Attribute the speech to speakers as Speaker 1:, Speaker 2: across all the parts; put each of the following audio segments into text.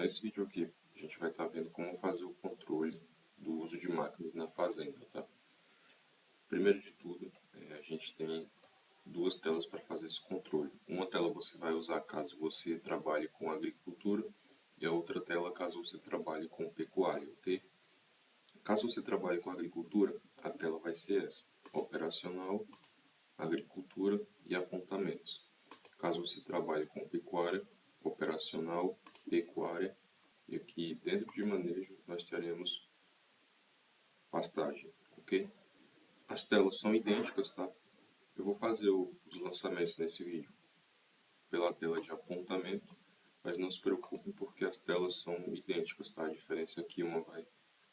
Speaker 1: nesse vídeo aqui, a gente vai estar vendo como fazer o controle do uso de máquinas na fazenda, tá? Primeiro de tudo, a gente tem duas telas para fazer esse controle. Uma tela você vai usar caso você trabalhe com agricultura e a outra tela caso você trabalhe com pecuária, ok? Caso você trabalhe com agricultura, a tela vai ser essa: operacional, agricultura e apontamentos. Caso você trabalhe com pecuária, operacional, pecuária, e aqui dentro de manejo nós teremos pastagem, ok? As telas são idênticas, tá? Eu vou fazer os lançamentos nesse vídeo pela tela de apontamento, mas não se preocupem porque as telas são idênticas, tá? A diferença é que uma vai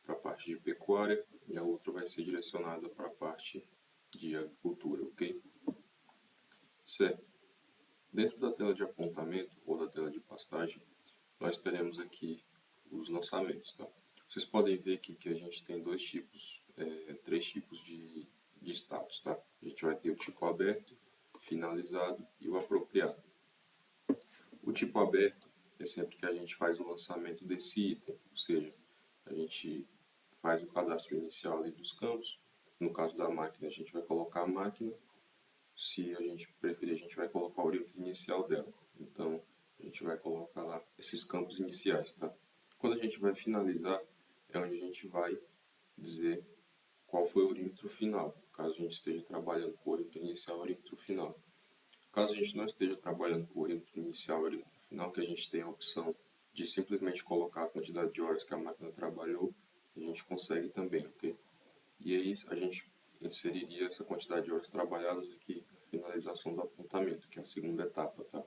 Speaker 1: para a parte de pecuária e a outra vai ser direcionada para a parte de agricultura, ok? Certo. Dentro da tela de apontamento ou da tela de pastagem, nós teremos aqui os lançamentos, tá? Vocês podem ver aqui que a gente tem três tipos de status, tá? A gente vai ter o tipo aberto, finalizado e o apropriado. O tipo aberto é sempre que a gente faz o lançamento desse item, ou seja, a gente faz o cadastro inicial ali dos campos. No caso da máquina, a gente vai colocar a máquina. Se a gente preferir, a gente vai colocar o orímetro inicial dela. Então, a gente vai colocar lá esses campos iniciais, tá? Quando a gente vai finalizar, é onde a gente vai dizer qual foi o orímetro final, caso a gente esteja trabalhando com o orímetro inicial e o orímetro final. Caso a gente não esteja trabalhando com o orímetro inicial e o orímetro final, que a gente tem a opção de simplesmente colocar a quantidade de horas que a máquina trabalhou, a gente consegue também, ok? E aí a gente inseriria essa quantidade de horas trabalhadas aqui na finalização do apontamento, que é a segunda etapa, tá?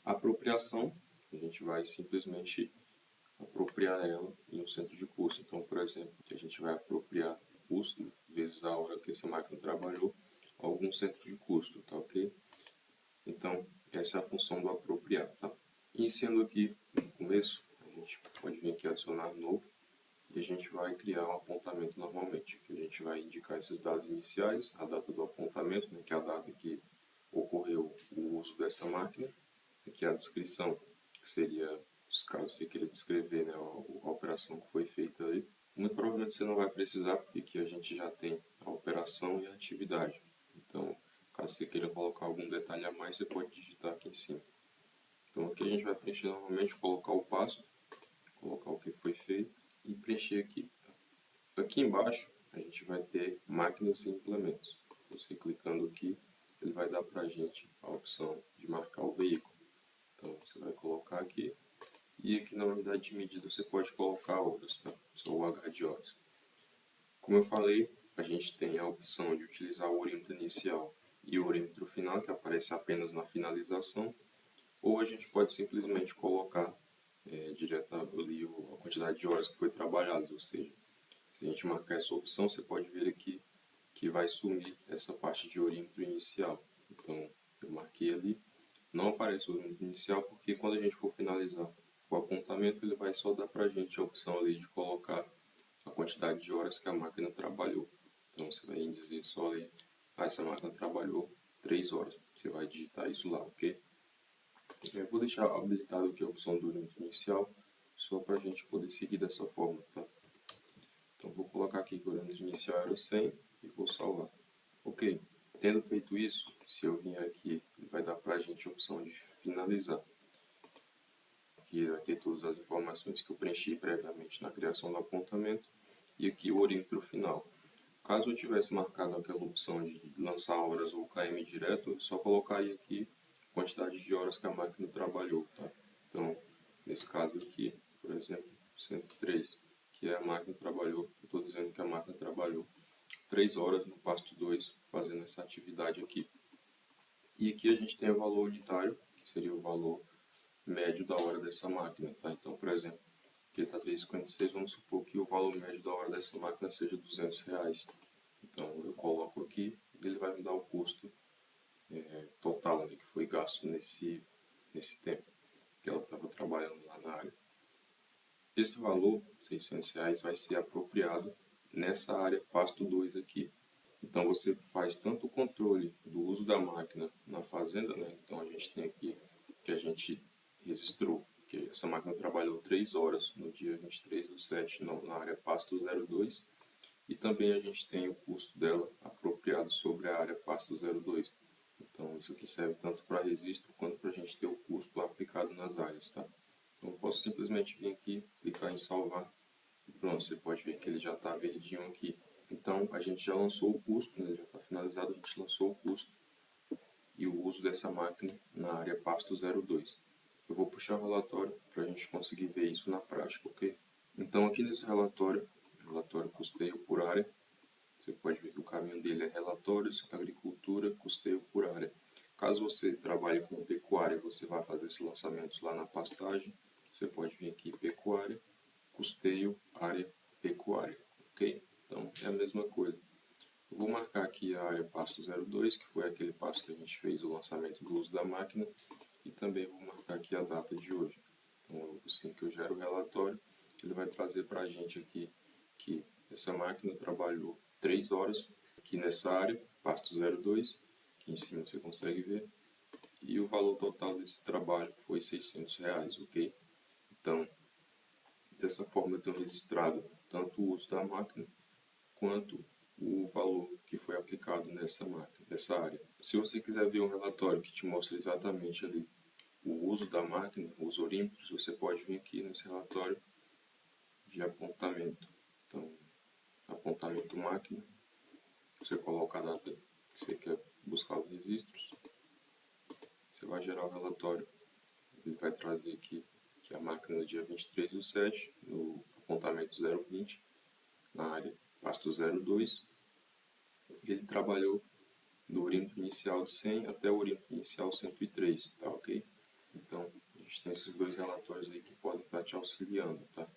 Speaker 1: A apropriação, a gente vai simplesmente apropriar ela em um centro de custo. Então, por exemplo, a gente vai apropriar o custo vezes a hora que essa máquina trabalhou a algum centro de custo, tá ok? Então, essa é a função do apropriar, tá? Iniciando aqui no começo, a gente pode vir aqui adicionar novo e a gente vai criar um apontamento normalmente, que a gente vai indicar esses dados iniciais, a data do apontamento, né, que é a data que ocorreu o uso dessa máquina, aqui a descrição, que seria, caso você queira descrever, né, a operação que foi feita ali. Muito provavelmente você não vai precisar, porque aqui a gente já tem a operação e a atividade. Então, caso você queira colocar algum detalhe a mais, você pode digitar aqui em cima. Então aqui a gente vai preencher normalmente, colocar o passo, colocar o que foi feito e preencher aqui. Aqui embaixo a gente vai ter máquinas e implementos. Você clicando aqui, ele vai dar para a gente a opção de marcar o veículo. Então você vai colocar aqui e aqui na unidade de medida você pode colocar horas, tá? Só o H de horas. Como eu falei, a gente tem a opção de utilizar o orímetro inicial e o orímetro final, que aparece apenas na finalização, ou a gente pode simplesmente colocar direto ali a quantidade de horas que foi trabalhada, ou seja, se a gente marcar essa opção, você pode ver aqui que vai sumir essa parte de orímetro inicial. Então, eu marquei ali, não aparece o orímetro inicial, porque quando a gente for finalizar o apontamento, ele vai só dar para a gente a opção ali de colocar a quantidade de horas que a máquina trabalhou. Então, você vai dizer só ali, essa máquina trabalhou 3 horas. Você vai digitar isso lá, ok? Eu vou deixar habilitado aqui a opção do orímetro inicial, só para a gente poder seguir dessa forma, tá? Então vou colocar aqui que o orímetro inicial era 100 e vou salvar. Ok, tendo feito isso, se eu vier aqui, ele vai dar para a gente a opção de finalizar. Aqui vai ter todas as informações que eu preenchi previamente na criação do apontamento e aqui o orímetro final. Caso eu tivesse marcado aquela opção de lançar horas ou KM direto, eu só colocaria aqui a quantidade de horas que a máquina trabalhou, tá? Então, nesse caso aqui, por exemplo, 103, que a máquina trabalhou, eu estou dizendo que a máquina trabalhou 3 horas no pasto 2 fazendo essa atividade aqui. E aqui a gente tem o valor unitário, que seria o valor médio da hora dessa máquina, tá? Então, por exemplo, aqui está 3,56, vamos supor que o valor médio da hora dessa máquina seja R$200. Então, eu coloco aqui e ele vai me dar o custo total que foi gasto nesse tempo que ela estava trabalhando lá na área. Esse valor, R$600, vai ser apropriado nessa área pasto 2 aqui. Então você faz tanto o controle do uso da máquina na fazenda, né? Então a gente tem aqui que a gente registrou que essa máquina trabalhou 3 horas no dia 23/7 na área pasto 02, e também a gente tem o custo dela apropriado sobre a área pasto 02. Então isso aqui serve tanto para registro quanto para a gente ter o custo aplicado nas áreas, tá? Então eu posso simplesmente vir aqui, clicar em salvar, e pronto, você pode ver que ele já está verdinho aqui. Então a gente já lançou o custo, né? Já está finalizado, a gente lançou o custo e o uso dessa máquina na área pasto 02. Eu vou puxar o relatório para a gente conseguir ver isso na prática, ok? Então aqui nesse relatório custeio por área, você pode ver que o caminho dele é relatórios, agricultura, custeio por área. Caso você trabalhe com pecuária, você vai fazer esse lançamento lá na pastagem, você pode vir aqui pecuária, custeio, área, pecuária, ok? Então é a mesma coisa. Eu vou marcar aqui a área pasto 02, que foi aquele pasto que a gente fez o lançamento do uso da máquina, e também vou marcar aqui a data de hoje. Então, assim que eu gero o relatório, ele vai trazer para a gente aqui que essa máquina trabalhou 3 horas aqui nessa área, pasto 02, aqui em cima você consegue ver, e o valor total desse trabalho foi R$600, ok? Então, dessa forma eu tenho registrado tanto o uso da máquina quanto o valor que foi aplicado nessa máquina, nessa área. Se você quiser ver um relatório que te mostre exatamente ali o uso da máquina, os orímetros, você pode vir aqui nesse relatório de apontamento. Então, apontamento máquina, você coloca a data que você quer buscar os registros, você vai gerar o relatório, ele vai trazer aqui que a máquina no dia 23/7, no apontamento 020, na área pasto 02, ele trabalhou do orímetro inicial de 100 até o orímetro inicial 103, tá ok? Então, a gente tem esses dois relatórios aí que podem estar te auxiliando, tá?